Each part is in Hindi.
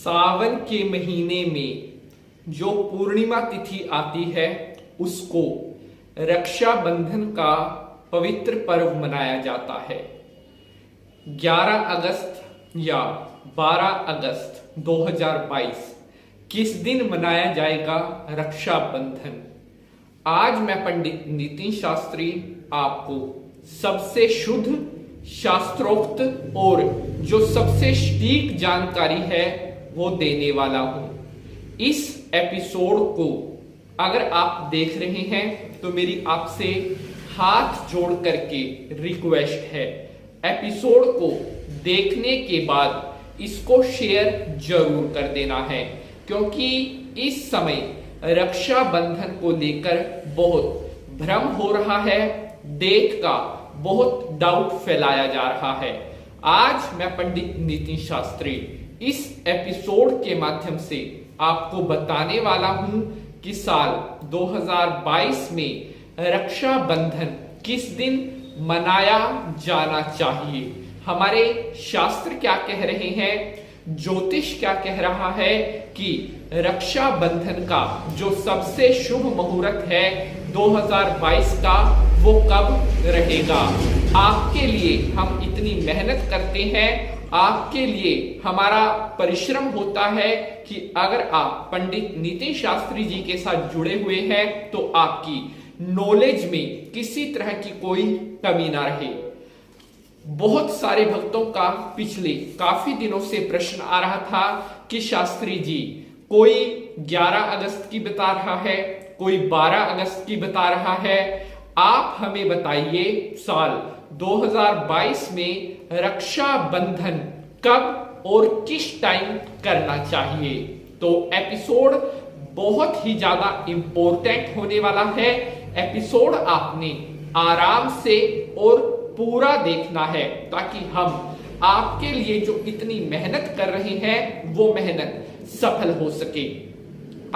सावन के महीने में जो पूर्णिमा तिथि आती है उसको रक्षाबंधन का पवित्र पर्व मनाया जाता है। 11 अगस्त या 12 अगस्त 2022 किस दिन मनाया जाएगा रक्षाबंधन? आज मैं पंडित नितिन शास्त्री आपको सबसे शुद्ध, शास्त्रोक्त और जो सबसे सटीक जानकारी है वो देने वाला हूं। इस एपिसोड को अगर आप देख रहे हैं तो मेरी आपसे हाथ जोड़ करके रिक्वेस्ट है, एपिसोड को देखने के बाद इसको शेयर जरूर कर देना है, क्योंकि इस समय रक्षाबंधन को लेकर बहुत भ्रम हो रहा है, डेट का बहुत डाउट फैलाया जा रहा है। आज मैं पंडित नितिन शास्त्री इस एपिसोड के माध्यम से आपको बताने वाला हूं कि साल 2022 में रक्षाबंधन किस दिन मनाया जाना चाहिए। हमारे शास्त्र क्या कह रहे हैं, ज्योतिष क्या कह रहा है कि रक्षाबंधन का जो सबसे शुभ मुहूर्त है 2022 का वो कब रहेगा। आपके लिए हम इतनी मेहनत करते हैं, आपके लिए हमारा परिश्रम होता है कि अगर आप पंडित नितिन शास्त्री जी के साथ जुड़े हुए हैं तो आपकी नॉलेज में किसी तरह की कोई कमी ना रहे। बहुत सारे भक्तों का पिछले काफी दिनों से प्रश्न आ रहा था कि शास्त्री जी कोई 11 अगस्त की बता रहा है, कोई 12 अगस्त की बता रहा है, आप हमें बताइए साल 2022 में रक्षाबंधन कब और किस टाइम करना चाहिए। तो एपिसोड बहुत ही ज्यादा इंपॉर्टेंट होने वाला है। एपिसोड आपने आराम से और पूरा देखना है ताकि हम आपके लिए जो इतनी मेहनत कर रहे हैं वो मेहनत सफल हो सके।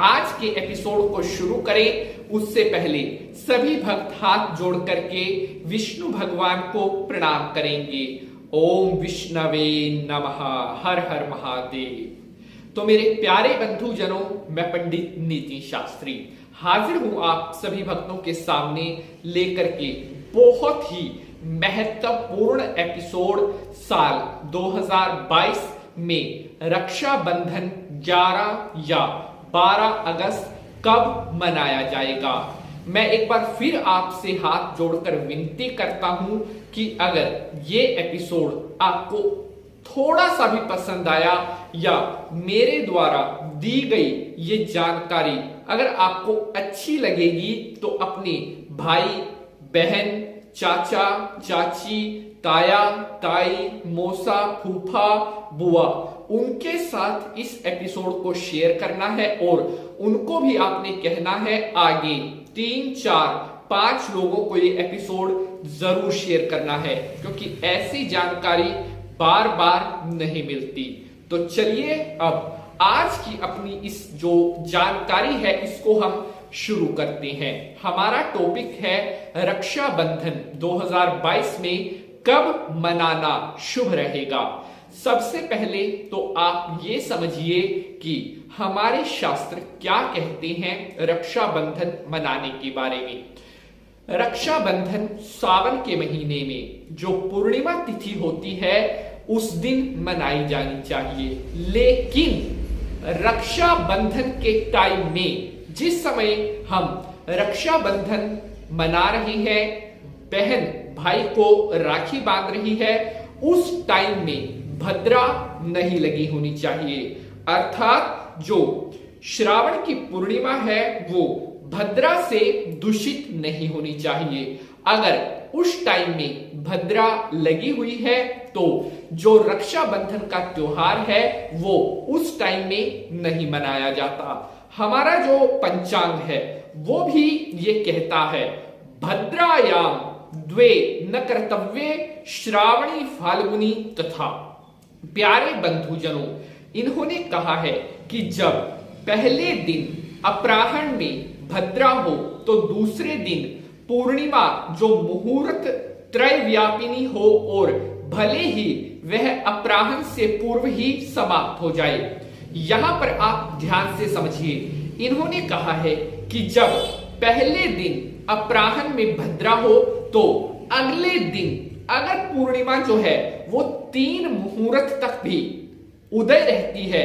आज के एपिसोड को शुरू करें उससे पहले सभी भक्त हाथ जोड़ करके विष्णु भगवान को प्रणाम करेंगे। ओम विष्णवे नमः, हर हर महादेव। तो मेरे प्यारे बंधु जनों, मैं पंडित नितिन शास्त्री हाजिर हूं आप सभी भक्तों के सामने लेकर के बहुत ही महत्वपूर्ण एपिसोड साल 2022 में रक्षाबंधन 11 या 12 अगस्त कब मनाया जाएगा। मैं एक बार फिर आपसे हाथ जोड़कर विनती करता हूं कि अगर ये एपिसोड आपको थोड़ा सा भी पसंद आया या मेरे द्वारा दी गई ये जानकारी अगर आपको अच्छी लगेगी तो अपने भाई, बहन, चाचा, चाची, ताया, ताई, मौसा, फूफा, बुआ, उनके साथ इस एपिसोड को शेयर करना है और उनको भी आपने कहना है आगे 3, 4, 5 लोगों को ये एपिसोड जरूर शेयर करना है, क्योंकि ऐसी जानकारी बार बार नहीं मिलती। तो चलिए अब आज की अपनी इस जो जानकारी है इसको हम शुरू करते हैं। हमारा टॉपिक है रक्षाबंधन 2022 में कब मनाना शुभ रहेगा। सबसे पहले तो आप ये समझिए कि हमारे शास्त्र क्या कहते हैं रक्षाबंधन मनाने के बारे में। रक्षाबंधन सावन के महीने में जो पूर्णिमा तिथि होती है उस दिन मनाई जानी चाहिए, लेकिन रक्षाबंधन के टाइम में जिस समय हम रक्षाबंधन मना रहे हैं, बहन भाई को राखी बांध रही है, उस टाइम में भद्रा नहीं लगी होनी चाहिए। अर्थात जो श्रावण की पूर्णिमा है वो भद्रा से दूषित नहीं होनी चाहिए। अगर उस टाइम में भद्रा लगी हुई है तो जो रक्षाबंधन का त्योहार है वो उस टाइम में नहीं मनाया जाता। हमारा जो पंचांग है वो भी ये कहता है भद्रायाम द्वे न कर्तव्ये श्रावणी फाल्गुनी तथा। प्यारे बंधुजनों, इन्होंने कहा है कि जब पहले दिन अपराह्न में भद्रा हो तो दूसरे दिन पूर्णिमा जो मुहूर्त त्रैव्यापिनी हो और भले ही वह अपराह्न से पूर्व ही समाप्त हो जाए। यहां पर आप ध्यान से समझिए, इन्होंने कहा है कि जब पहले दिन अपराह्न में भद्रा हो तो अगले दिन अगर पूर्णिमा जो है वो 3 मुहूर्त तक भी उदय रहती है,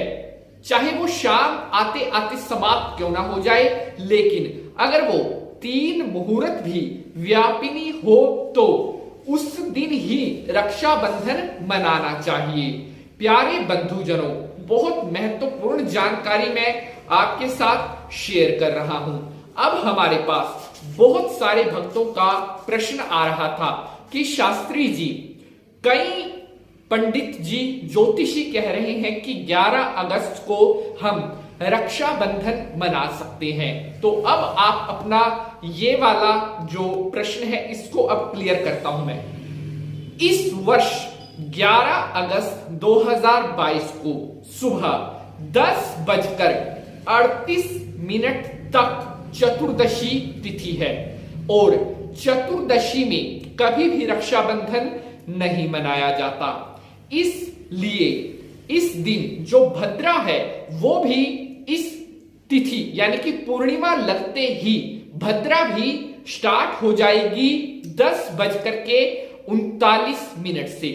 चाहे वो शाम आते आते समाप्त क्यों ना हो जाए, लेकिन अगर वो 3 मुहूर्त भी व्यापिनी हो तो उस दिन ही रक्षाबंधन मनाना चाहिए। प्यारे बंधुजनों, बहुत महत्वपूर्ण जानकारी मैं आपके साथ शेयर कर रहा हूं। अब हमारे पास बहुत सारे भक्तों का प्रश्न आ रहा था कि शास्त्री जी, कई पंडित जी ज्योतिषी कह रहे हैं कि 11 अगस्त को हम रक्षाबंधन मना सकते हैं। तो अब आप अपना ये वाला जो प्रश्न है इसको अब क्लियर करता हूं मैं। इस वर्ष 11 अगस्त 2022 को सुबह 10:38 तक चतुर्दशी तिथि है और चतुर्दशी में कभी भी रक्षाबंधन नहीं मनाया जाता। इसलिए इस दिन जो भद्रा है वो भी इस तिथि यानी कि पूर्णिमा लगते ही भद्रा भी स्टार्ट हो जाएगी 10:39 से।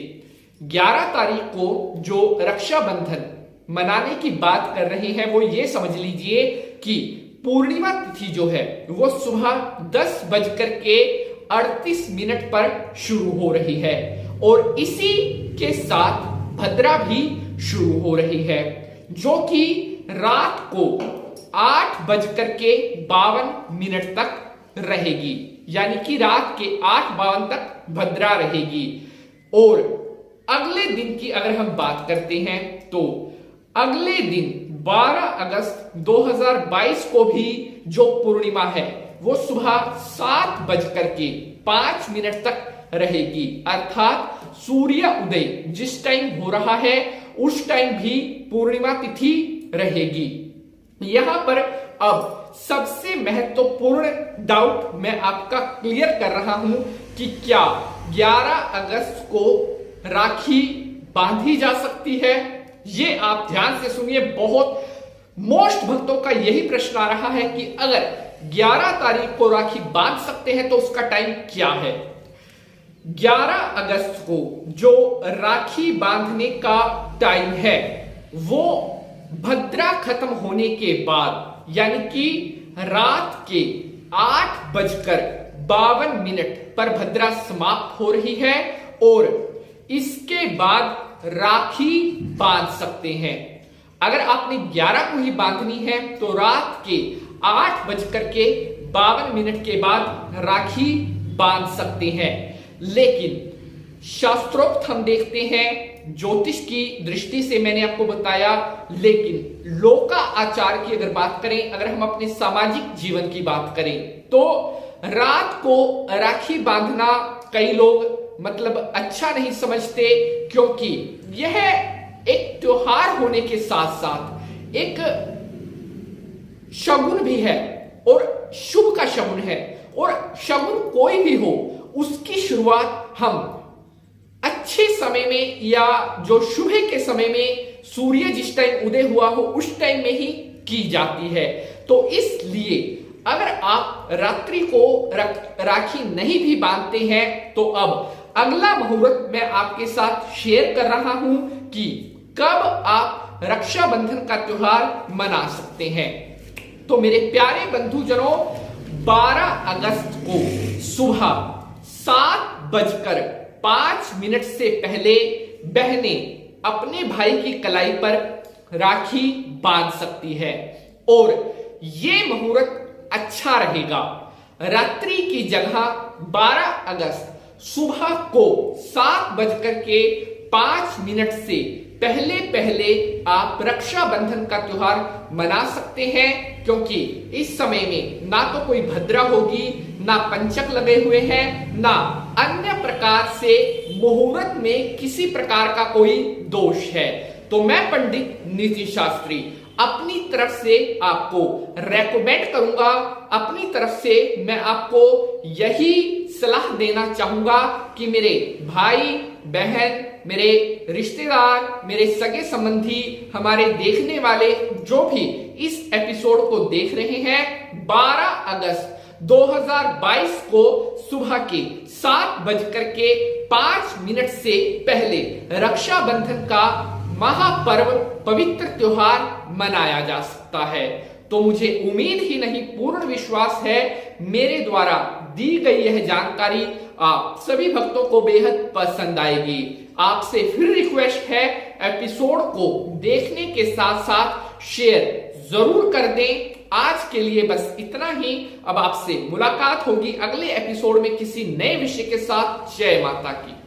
11 तारीख को जो रक्षाबंधन मनाने की बात कर रहे हैं वो ये समझ लीजिए कि पूर्णिमा तिथि जो है वो सुबह 10:38 पर शुरू हो रही है और इसी के साथ भद्रा भी शुरू हो रही है, जो कि रात को 8:52 तक रहेगी, यानी कि रात के 8:52 तक भद्रा रहेगी। और अगले दिन की अगर हम बात करते हैं तो अगले दिन 12 अगस्त 2022 को भी जो पूर्णिमा है वो सुबह 7:05 तक रहेगी, अर्थात सूर्य उदय जिस टाइम हो रहा है उस टाइम भी पूर्णिमा तिथि रहेगी। यहां पर अब सबसे महत्वपूर्ण डाउट मैं आपका क्लियर कर रहा हूं कि क्या 11 अगस्त को राखी बांधी जा सकती है? ये आप ध्यान से सुनिए, बहुत मोस्ट भक्तों का यही प्रश्न आ रहा है कि अगर 11 तारीख को राखी बांध सकते हैं तो उसका टाइम क्या है। 11 अगस्त को जो राखी बांधने का टाइम है वो भद्रा खत्म होने के बाद, यानी कि रात के 8:52 पर भद्रा समाप्त हो रही है और इसके बाद राखी बांध सकते हैं। अगर आपने 11 को ही बांधनी है तो रात के 8:52 के बाद राखी बांध सकते हैं। लेकिन शास्त्रोक्त हम देखते हैं, ज्योतिष की दृष्टि से मैंने आपको बताया, लेकिन लोका आचार की अगर बात करें, अगर हम अपने सामाजिक जीवन की बात करें तो रात को राखी बांधना कई लोग मतलब अच्छा नहीं समझते, क्योंकि यह एक त्योहार होने के साथ साथ एक शगुन भी है और शुभ का शगुन है, और शगुन कोई भी हो उसकी शुरुआत हम अच्छे समय में या जो शुभ के समय में सूर्य जिस टाइम उदय हुआ हो उस टाइम में ही की जाती है। तो इसलिए अगर आप रात्रि को राखी नहीं भी बांधते हैं तो अब अगला मुहूर्त मैं आपके साथ शेयर कर रहा हूं कि कब आप रक्षाबंधन का त्योहार मना सकते हैं। तो मेरे प्यारे बंधुजनों, 12 अगस्त को सुबह 7:05 से पहले बहनें अपने भाई की कलाई पर राखी बांध सकती है और ये मुहूर्त अच्छा रहेगा। रात्रि की जगह 12 अगस्त सुबह को 7:05 से पहले पहले आप रक्षाबंधन का त्योहार मना सकते हैं, क्योंकि इस समय में ना तो कोई भद्रा होगी, ना पंचक लगे हुए हैं, ना अन्य प्रकार से मुहूर्त में किसी प्रकार का कोई दोष है। तो मैं पंडित नीति शास्त्री अपनी तरफ से आपको रेकमेंड करूंगा, अपनी तरफ से मैं आपको यही सलाह देना चाहूंगा कि मेरे भाई बहन मेरे रिश्तेदार, मेरे सगे संबंधी, हमारे देखने वाले जो भी इस एपिसोड को देख रहे हैं, 12 अगस्त 2022 को सुबह के 7:05 से पहले रक्षाबंधन का महापर्व, पवित्र त्योहार मनाया जा सकता है। तो मुझे उम्मीद ही नहीं, पूर्ण विश्वास है मेरे द्वारा दी गई यह जानकारी आप सभी भक्तों को बेहद पसंद आएगी। आपसे फिर रिक्वेस्ट है, एपिसोड को देखने के साथ साथ शेयर जरूर कर दें। आज के लिए बस इतना ही। अब आपसे मुलाकात होगी अगले एपिसोड में किसी नए विषय के साथ। जय माता की।